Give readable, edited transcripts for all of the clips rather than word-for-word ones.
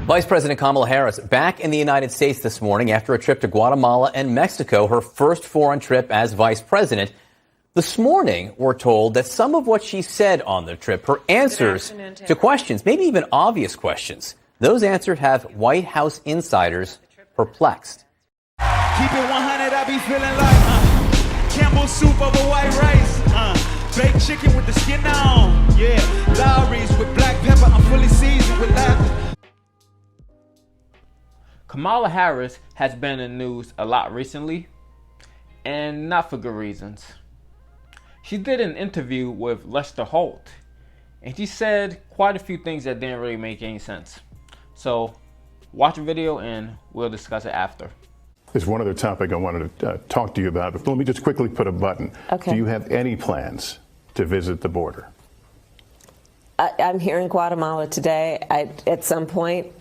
Vice President Kamala Harris back in the United States this morning after a trip to Guatemala and Mexico, her first foreign trip as vice president. This morning, we're told that some of what she said on the trip, her answers to questions, maybe even obvious questions, those answers have White House insiders perplexed. Keep it 100, I be feeling like Campbell's soup over white rice, baked chicken with the skin on, yeah, Lowry's with black pepper, I'm fully seasoned with laughter. Kamala Harris has been in the news a lot recently, and not for good reasons. She did an interview with Holt, and she said quite a few things that didn't really make any sense. So, watch the video and we'll discuss it after. There's one other topic I wanted to talk to you about, but let me just quickly put a button. Okay. Do you have any plans to visit the border? I'm here in Guatemala today. At some point,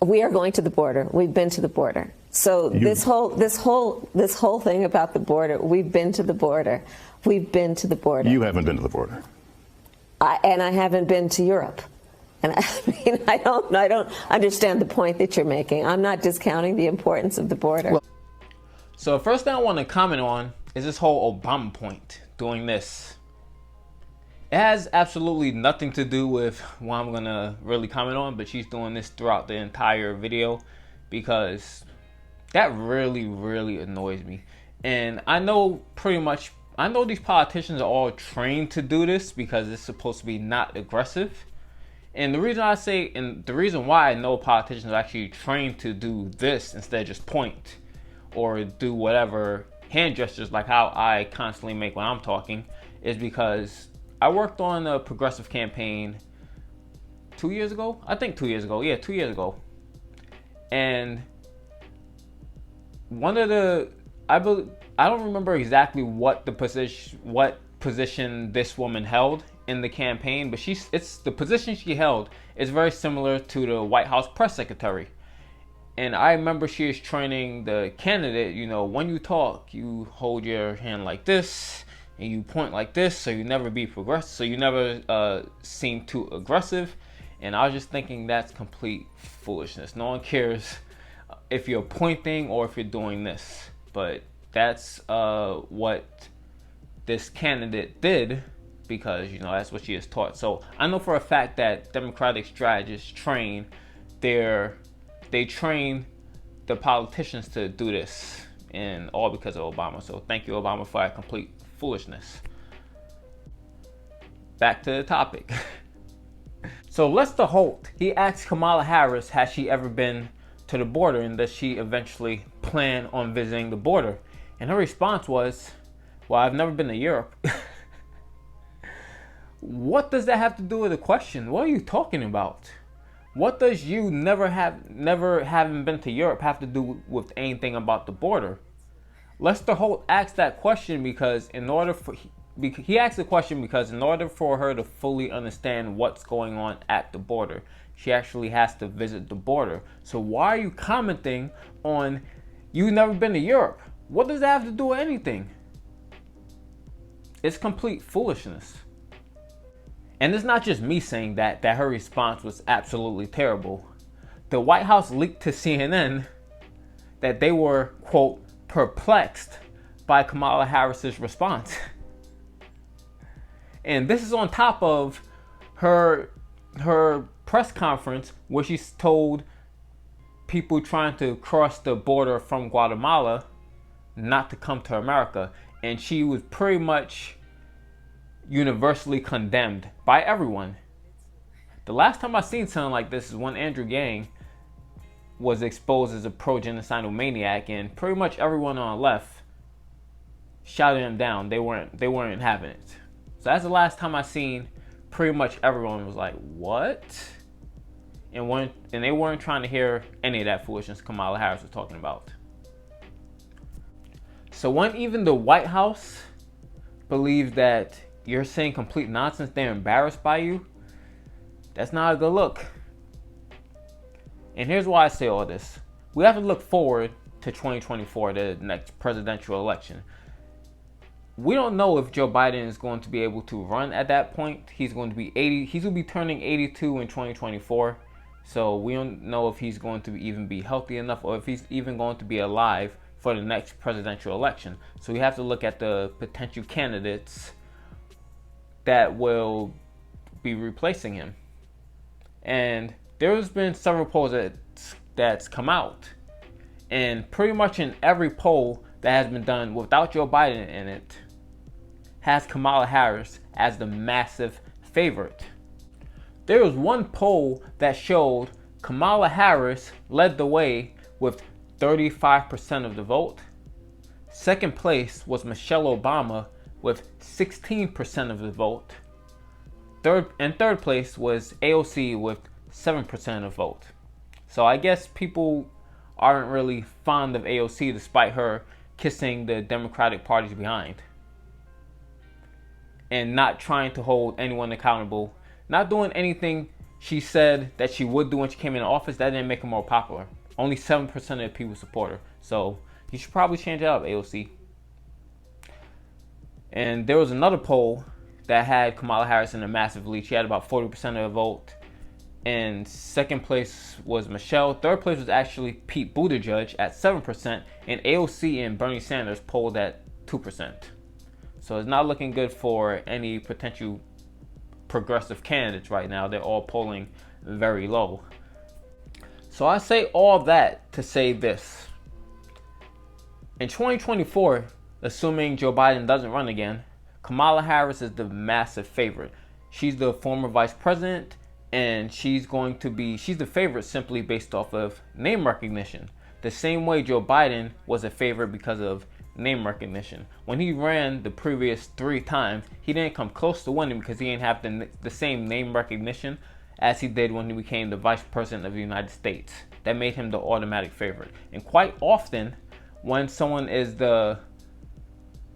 we are going to the border. We've been to the border. So this whole thing about the border, we've been to the border. We've been to the border. You haven't been to the border. And I haven't been to Europe. And I don't understand the point that you're making. I'm not discounting the importance of the border. So first thing I want to comment on is this whole Obama point, doing this. It has absolutely nothing to do with what I'm going to really comment on, but she's doing this throughout the entire video because that really, really annoys me. And I know these politicians are all trained to do this because it's supposed to be not aggressive. And the reason why I know politicians are actually trained to do this instead of just point or do whatever hand gestures like how I constantly make when I'm talking is because I worked on a progressive campaign 2 years ago. I think 2 years ago. Yeah, 2 years ago. And one of the, I don't remember exactly what position this woman held in the campaign, but the position she held is very similar to the White House press secretary. And I remember she was training the candidate, when you talk, you hold your hand like this and you point like this, so you never be progressive, so you never seem too aggressive. And I was just thinking that's complete foolishness. No one cares if you're pointing or if you're doing this, but that's what this candidate did because that's what she is taught. So I know for a fact that Democratic strategists they train the politicians to do this, and all because of Obama. So thank you, Obama, for that complete foolishness. Back to the topic. So Lester Holt, he asked Kamala Harris, has she ever been to the border and does she eventually plan on visiting the border? And her response was, well, I've never been to Europe. What does that have to do with the question? What are you talking about? What does you never having been to Europe have to do with anything about the border? Lester Holt asked that question because in order for her to fully understand what's going on at the border, she actually has to visit the border. So why are you commenting on you've never been to Europe? What does that have to do with anything? It's complete foolishness. And it's not just me saying that her response was absolutely terrible. The White House leaked to CNN that they were, quote, perplexed by Kamala Harris's response. And this is on top of her press conference where she told people trying to cross the border from Guatemala not to come to America. And she was pretty much universally condemned by everyone. The last time I seen something like this is when Andrew Yang was exposed as a pro-genocidal maniac, and pretty much everyone on the left shouted him down. They weren't having it. So that's the last time I seen pretty much everyone was like, what? And they weren't trying to hear any of that foolishness Kamala Harris was talking about. So when even the White House believes that you're saying complete nonsense, they're embarrassed by you, that's not a good look. And here's why I say all this. We have to look forward to 2024, the next presidential election. we don't know if Joe Biden is going to be able to run at that point. He's going to be 80. He's going to be turning 82 in 2024. So we don't know if he's going to even be healthy enough or if he's even going to be alive for the next presidential election. So we have to look at the potential candidates that will be replacing him. And there's been several polls that's come out. And pretty much in every poll that has been done without Joe Biden in it has Kamala Harris as the massive favorite. There was one poll that showed Kamala Harris led the way with 35% of the vote. Second place was Michelle Obama with 16% of the vote. Third place was AOC with 7% of the vote. So I guess people aren't really fond of AOC despite her kissing the Democratic Party's behind and not trying to hold anyone accountable, not doing anything she said that she would do when she came into office. That didn't make her more popular. Only 7% of the people support her. So you should probably change it up, AOC. And there was another poll that had Kamala Harris in a massive lead. She had about 40% of the vote. And second place was Michelle. Third place was actually Pete Buttigieg at 7%. And AOC and Bernie Sanders polled at 2%. So it's not looking good for any potential progressive candidates right now. They're all polling very low. So I say all that to say this. In 2024, assuming Joe Biden doesn't run again, Kamala Harris is the massive favorite. She's the former vice president, and she's the favorite simply based off of name recognition. The same way Joe Biden was a favorite because of name recognition. When he ran the previous 3 times, he didn't come close to winning because he didn't have the same name recognition as he did when he became the vice president of the United States. That made him the automatic favorite. And quite often, when someone is the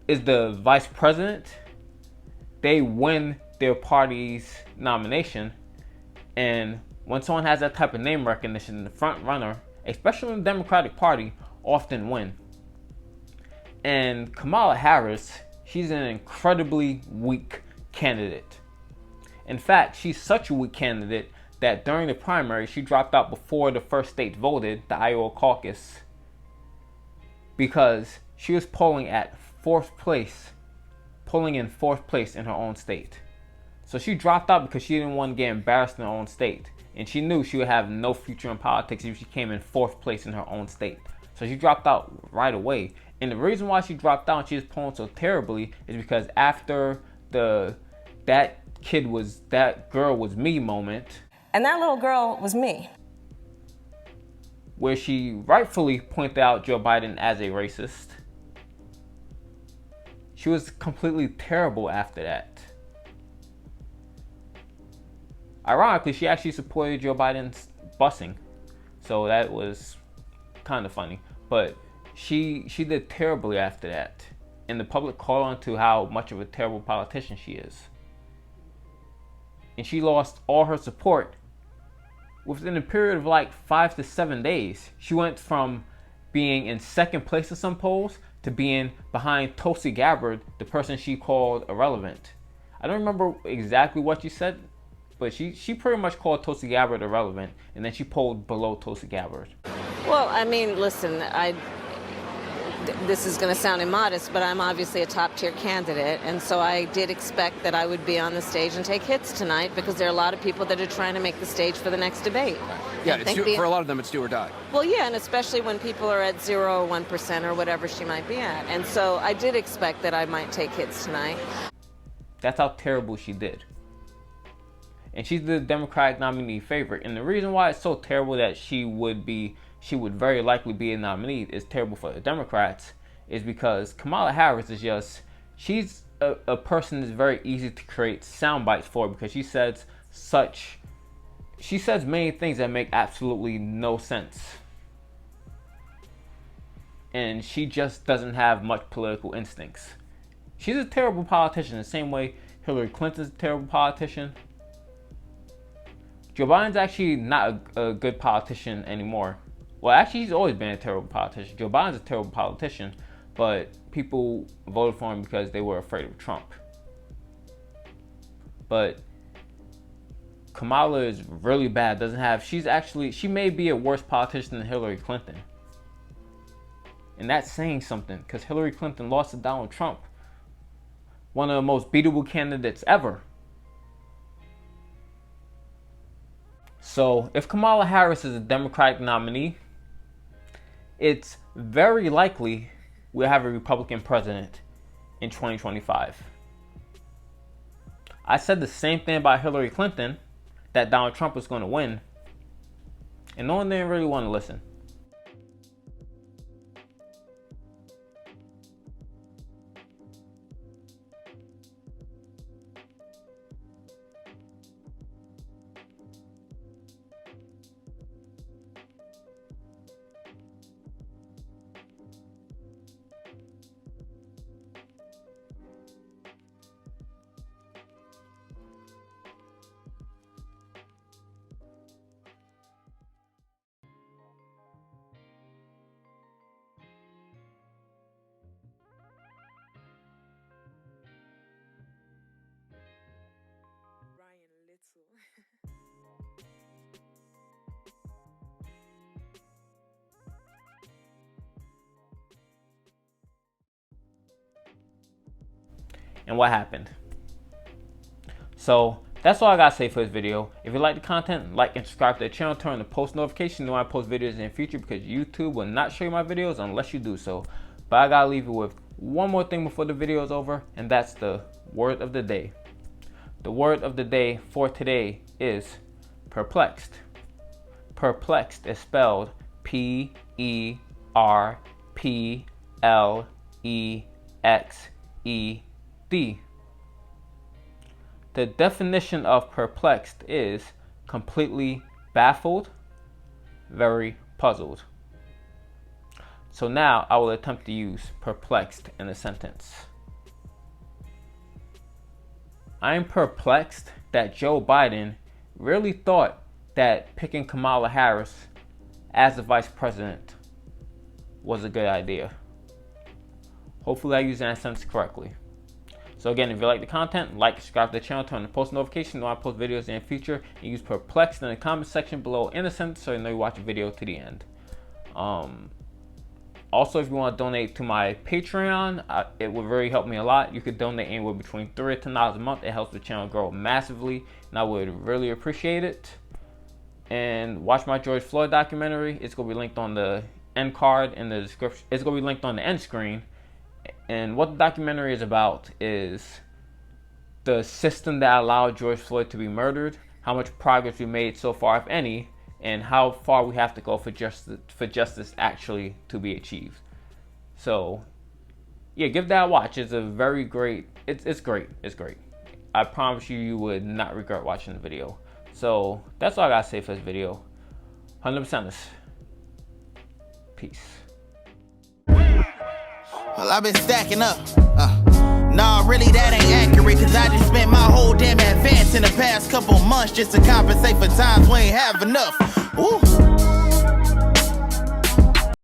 vice president, they win their party's nomination. And when someone has that type of name recognition, the front runner, especially in the Democratic Party, often win. And Kamala Harris, she's an incredibly weak candidate. In fact, she's such a weak candidate that during the primary, she dropped out before the first state voted, the Iowa caucus, because she was polling in 4th place in her own state. So she dropped out because she didn't want to get embarrassed in her own state. And she knew she would have no future in politics if she came in 4th place in her own state. So she dropped out right away. And the reason why she dropped out and she was polling so terribly is because after that girl was me moment. And that little girl was me. Where she rightfully pointed out Joe Biden as a racist. She was completely terrible after that. Ironically, she actually supported Joe Biden's busing. So that was kind of funny. But she did terribly after that. And the public caught on to how much of a terrible politician she is. And she lost all her support within a period of like 5 to 7 days. She went from being in 2nd place in some polls to being behind Tulsi Gabbard, the person she called irrelevant. I don't remember exactly what she said, but she pretty much called Tulsi Gabbard irrelevant, and then she polled below Tulsi Gabbard. Well, I mean, listen, this is going to sound immodest, but I'm obviously a top-tier candidate, and so I did expect that I would be on the stage and take hits tonight because there are a lot of people that are trying to make the stage for the next debate. Yeah, for a lot of them, it's do or die. Well, yeah, and especially when people are at 0 or 1% or whatever she might be at. And so I did expect that I might take hits tonight. That's how terrible she did. And she's the Democratic nominee favorite. And the reason why it's so terrible that she would very likely be a nominee is terrible for the Democrats is because Kamala Harris is she's a person that's very easy to create sound bites for because she says many things that make absolutely no sense. And she just doesn't have much political instincts. She's a terrible politician the same way Hillary Clinton's a terrible politician. Joe Biden's actually not a good politician anymore. Well, actually, he's always been a terrible politician. Joe Biden's a terrible politician, but people voted for him because they were afraid of Trump. But Kamala is really bad. She may be a worse politician than Hillary Clinton. And that's saying something, because Hillary Clinton lost to Donald Trump, one of the most beatable candidates ever. So if Kamala Harris is a Democratic nominee, it's very likely we'll have a Republican president in 2025. I said the same thing about Hillary Clinton, that Donald Trump was going to win, and no one didn't really want to listen. And what happened? So that's all I gotta say for this video. If you like the content, like and subscribe to the channel, turn on the post notification when I post videos in the future, because YouTube will not show you my videos unless you do so. But I gotta leave you with one more thing before the video is over, and that's the word of the day. The word of the day for today is perplexed. Perplexed is spelled P-E-R-P-L-E-X-E-D. The definition of perplexed is completely baffled, very puzzled. So now I will attempt to use perplexed in a sentence. I am perplexed that Joe Biden really thought that picking Kamala Harris as the vice president was a good idea. Hopefully I use that sentence correctly. So again, if you like the content, like, subscribe to the channel, turn on the post notification when I post videos in the future, and use perplexed in the comment section below in a sentence so you know you watch the video to the end. Also, if you want to donate to my Patreon, it would really help me a lot. You could donate anywhere between $3 to $10 a month. It helps the channel grow massively, and I would really appreciate it. And watch my George Floyd documentary. It's going to be linked on the end card in the description. It's going to be linked on the end screen. And what the documentary is about is the system that allowed George Floyd to be murdered, how much progress we made so far, if any, and how far we have to go for justice actually to be achieved. So, yeah, give that a watch. It's a very great. It's great. It's great. I promise you, you would not regret watching the video. So that's all I gotta say for this video. 100% this. Peace. Well, I've been stacking up. Nah, really that ain't accurate, cause I just spent my whole damn advance in the past couple months just to compensate for times we ain't have enough. Ooh.